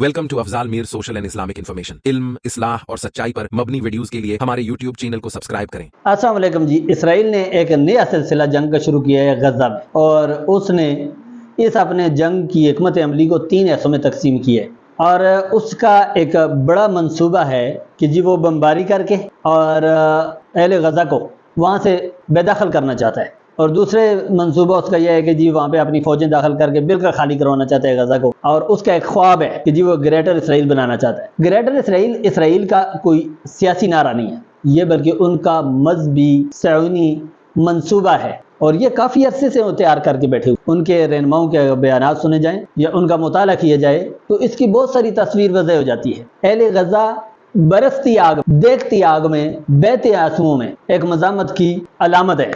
Welcome to Afzal Mir social and Islamic information. इल्म, इस्लाह और सच्चाई पर मबनी वीडियोस के लिए हमारे यूट्यूब चैनल को सब्सक्राइब करें। अस्सलाम वालेकुम जी। इसराइल ने एक नया सिलसिला जंग का शुरू किया है गजा में, और उसने इस अपने जंग की हिकमत अमली को 3 हिस्सों में तकसीम किया है। और उसका एक बड़ा मंसूबा है कि जी वो बमबारी करके और अहले गजा को वहाँ से बेदखल करना चाहता है, और दूसरे मंसूबा उसका यह है कि जी वहाँ पे अपनी फ़ौजें दाखिल करके बिल्कुल खाली करवाना चाहता है गजा को। और उसका एक ख्वाब है कि जी वो ग्रेटर इसराइल बनाना चाहता है। ग्रेटर इसराइल इसराइल का कोई सियासी नारा नहीं है ये, बल्कि उनका मजहबी सयूनी मंसूबा है, और ये काफ़ी अरसे से वो तैयार करके बैठे हुए। उनके रहनुमाओं के बयान सुने जाएँ या उनका मुताला किया जाए तो इसकी बहुत सारी तस्वीर वज़ह हो जाती है। अहले गजा बरसती आग, देखती आग में, बहते आंसुओं में एक मज़ामत की अलामत है।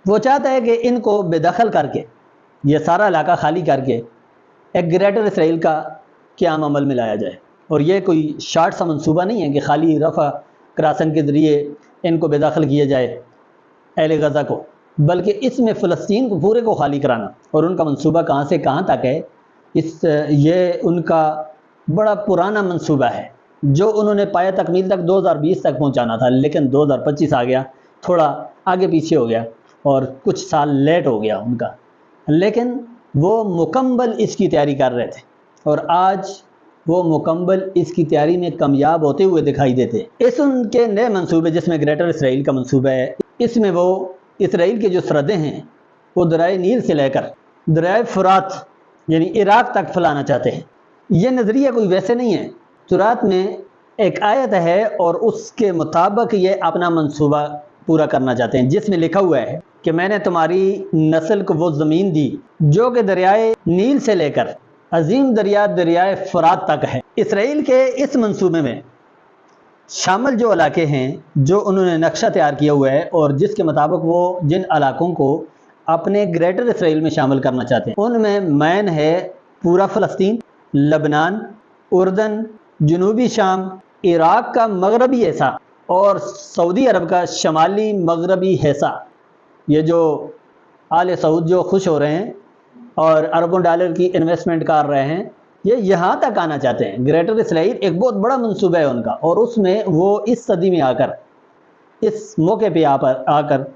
वो चाहता है कि इनको बेदखल करके, ये सारा इलाका खाली करके एक ग्रेटर इसराइल का क़याम अमल में लाया जाए। और ये कोई शार्ट सा मंसूबा नहीं है कि खाली रफ़ा क्रासन के ज़रिए इनको बेदखल किया जाए अहले गजा को, बल्कि इसमें फ़लस्तीन को पूरे को खाली कराना। और उनका मंसूबा कहाँ से कहाँ तक है, ये उनका बड़ा पुराना मंसूबा है जो उन्होंने पाया तकमील तक 2020 तक पहुँचाना था, लेकिन 2025 आ गया, थोड़ा आगे पीछे हो गया और कुछ साल लेट हो गया उनका। लेकिन वो मुकम्मल इसकी तैयारी कर रहे थे, और आज वो मुकम्मल इसकी तैयारी में कामयाब होते हुए दिखाई देते। इस उनके नए मंसूबे, जिसमें ग्रेटर इसराइल का मंसूबा है, इसमें वो इसराइल के जो सरहदें हैं वो दरियाए नील से लेकर दरियाए फुरात यानी इराक तक फैलाना चाहते हैं। ये नज़रिया कोई वैसे नहीं है। तुरात में एक आयत है और उसके मुताबिक ये अपना मंसूबा पूरा करना चाहते हैं, जिसमें लिखा हुआ है कि मैंने तुम्हारी नस्ल को वो ज़मीन दी जो कि दरियाए नील से लेकर अजीम दरिया दरियाए फुरात तक है। इसराइल के इस मंसूबे में शामिल जो इलाके हैं, जो उन्होंने नक्शा तैयार किया हुआ है और जिसके मुताबिक वो जिन इलाकों को अपने ग्रेटर इसराइल में शामिल करना चाहते हैं, उनमें मैन है पूरा फ़लस्तीन, लबनान, उर्दन, जनूबी शाम, इराक का मगरबी हिस्सा और सऊदी अरब का शमाली मगरबी हिस्सा। ये जो आले सऊद जो खुश हो रहे हैं और अरबों डॉलर की इन्वेस्टमेंट कर रहे हैं, ये यहाँ तक आना चाहते हैं। ग्रेटर इसराइल एक बहुत बड़ा मंसूबा है उनका, और उसमें वो इस सदी में आकर, इस मौके पे आकर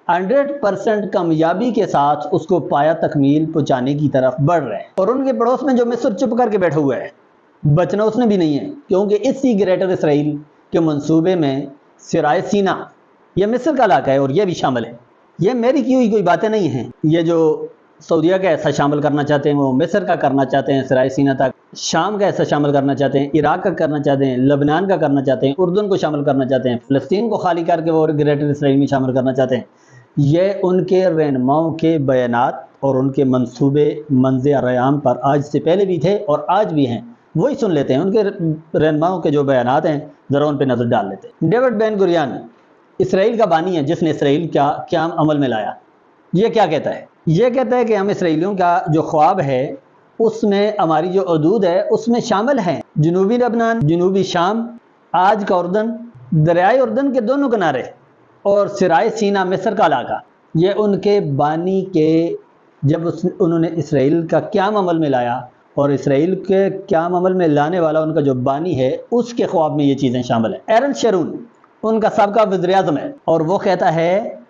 100% कामयाबी के साथ उसको पाया तकमील पहुँचाने की तरफ बढ़ रहे हैं। और उनके पड़ोस में जो मिस्र चुप करके बैठा हुआ है, बचना उसने भी नहीं है, क्योंकि इसी ग्रेटर इसराइल के मंसूबे में सिराय सीना, यह मिस्र का इलाका है और यह भी शामिल है। ये मेरी की हुई कोई बातें नहीं हैं। ये जो सऊदीया का ऐसा शामिल करना चाहते हैं, वो मिस्र का करना चाहते हैं, सिराय सीना तक, शाम का ऐसा शामिल करना चाहते हैं, इराक का करना चाहते हैं, लबनान का करना चाहते हैं, उर्दन को शामिल करना चाहते हैं, फ़लस्तीन को खाली करके वो ग्रेटर इसराइल में शामिल करना चाहते हैं। ये उनके रहनुमाओं के बयानात और उनके मंसूबे मंज़र-ए-आम पर आज से पहले भी थे और आज भी हैं। वही सुन लेते हैं, उनके रहनुमाओं के जो बयानात हैं, ज़रा उन पर नज़र डाल लेते हैं। डेविड बेन गुरियन इसराइल का बानी है, जिसने इसराइल का क़याम अमल में लाया। ये क्या कहता है? ये कहता है कि हम इसराइलियों का जो ख्वाब है उसमें हमारी जो हदूद है उसमें शामिल हैं जनूबी लबनान, जनूबी शाम, आज का उर्दन, दरियाए उर्दन के दोनों किनारे, और सिराय सीना मिस्र का इलाका। ये उनके बानी के, जब उन्होंने इसराइल का क़याम अमल में लाया, और इसराइल के क़याम अमल में लाने वाला उनका जो बानी है उसके ख्वाब में ये चीज़ें शामिल हैं। एरन शरून उनका सबका वज़ीर-ए-आज़म है, और वो कहता है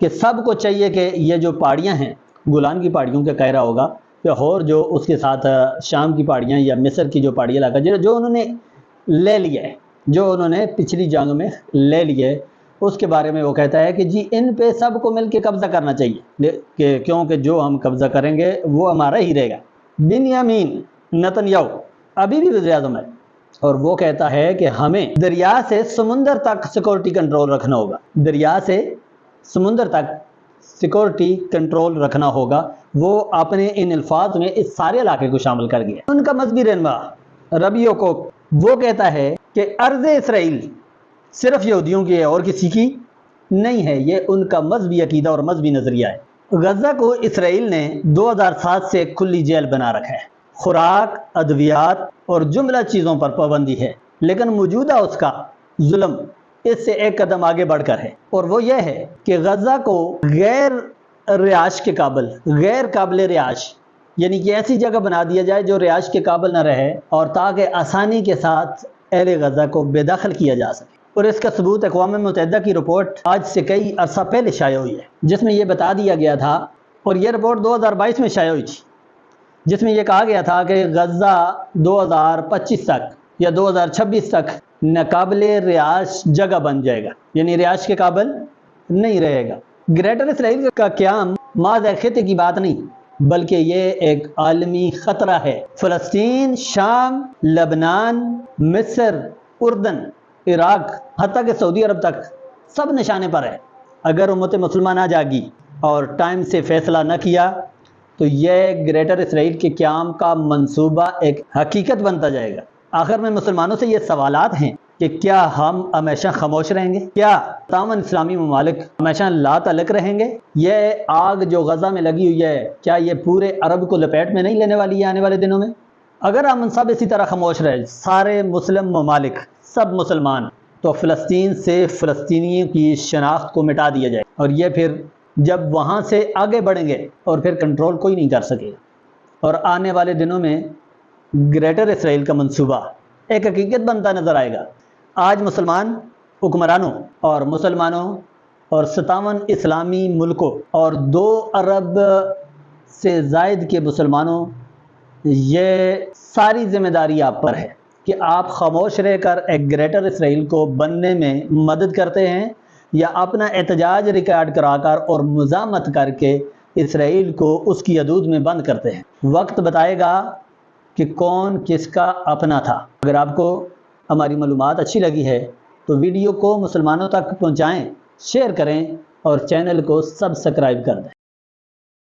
कि सबको चाहिए कि ये जो पहाड़ियाँ हैं, गोलान की पहाड़ियों का कहरा होगा, या और जो उसके साथ शाम की पहाड़ियाँ या मिस्र की जो पहाड़ी इलाका जो उन्होंने ले लिया है, जो उन्होंने पिछली जंग में ले लिया है, उसके बारे में वो कहता है कि जी इन पे सबको मिल के कब्ज़ा करना चाहिए, क्योंकि जो हम कब्ज़ा करेंगे वो हमारा ही रहेगा। बिन्यामीन नेतन्याहू अभी भी वज़ीर-ए-आज़म है, और वो कहता है कि हमें दरिया से समुंदर तक सिक्योरिटी कंट्रोल रखना होगा, दरिया से समुंदर तक सिक्योरिटी कंट्रोल रखना होगा। वो अपने इन अल्फाज में इस सारे इलाके को शामिल कर गया। उनका मजहबी रहनुमा रबियो को वो कहता है कि अर्ज़ इसराइल सिर्फ यहूदियों की है और किसी की नहीं है। ये उनका मजहबी अकीदा और मजहबी नज़रिया है। गजा को इसराइल ने 2007 से खुली जेल बना रखा है। खुराक, अद्वियात और जुमला चीज़ों पर पाबंदी है, लेकिन मौजूदा उसका जुल्म इससे एक कदम आगे बढ़कर है, और वो ये है कि गजा को गैर रिहाश के काबिल, गैर काबिल रिहाश یعنی کہ ایسی جگہ بنا دیا جائے جو رہائش کے قابل نہ رہے، اور تاکہ آسانی کے ساتھ اہل غزہ کو بے دخل کیا جا سکے۔ اور اس کا ثبوت اقوام متحدہ کی رپورٹ آج سے کئی عرصہ پہلے شائع ہوئی ہے، جس میں یہ بتا دیا گیا تھا، اور یہ رپورٹ 2022 میں شائع ہوئی تھی، جس میں یہ کہا گیا تھا کہ غزہ 2025 تک یا 2026 تک ناقابل رہائش جگہ بن جائے گا، یعنی رہائش کے قابل نہیں رہے گا۔ گریٹر اسرائیل کا قیام محض ایک خطے کی بات نہیں، بلکہ یہ ایک عالمی خطرہ ہے۔ فلسطین، شام، لبنان، مصر، اردن، عراق، حتیٰ کہ سعودی عرب تک سب نشانے پر ہے۔ اگر امت مسلمہ نہ جاگی اور ٹائم سے فیصلہ نہ کیا تو یہ گریٹر اسرائیل کے قیام کا منصوبہ ایک حقیقت بنتا جائے گا۔ آخر میں مسلمانوں سے یہ سوالات ہیں کہ کیا ہم ہمیشہ خاموش رہیں گے؟ کیا تمام اسلامی ممالک ہمیشہ لا تعلق رہیں گے؟ یہ آگ جو غزہ میں لگی ہوئی ہے، کیا یہ پورے عرب کو لپیٹ میں نہیں لینے والی ہے آنے والے دنوں میں؟ اگر ہم سب اسی طرح خاموش رہے، سارے مسلم ممالک، سب مسلمان، تو فلسطین سے فلسطینیوں کی شناخت کو مٹا دیا جائے، اور یہ پھر جب وہاں سے آگے بڑھیں گے اور پھر کنٹرول کوئی نہیں کر سکے گا، اور آنے والے دنوں میں گریٹر اسرائیل کا منصوبہ ایک حقیقت بنتا نظر آئے گا۔ آج مسلمان حکمرانوں اور مسلمانوں اور 57 اسلامی ملکوں اور 2 ارب سے زائد کے مسلمانوں، یہ ساری ذمہ داری آپ پر ہے کہ آپ خاموش رہ کر ایک گریٹر اسرائیل کو بننے میں مدد کرتے ہیں، یا اپنا احتجاج ریکارڈ کرا کر اور مزاحمت کر کے اسرائیل کو اس کی حدود میں بند کرتے ہیں۔ وقت بتائے گا کہ کون کس کا اپنا تھا۔ اگر آپ کو ہماری معلومات اچھی لگی ہے تو ویڈیو کو مسلمانوں تک پہنچائیں، شیئر کریں اور چینل کو سبسکرائب کر دیں۔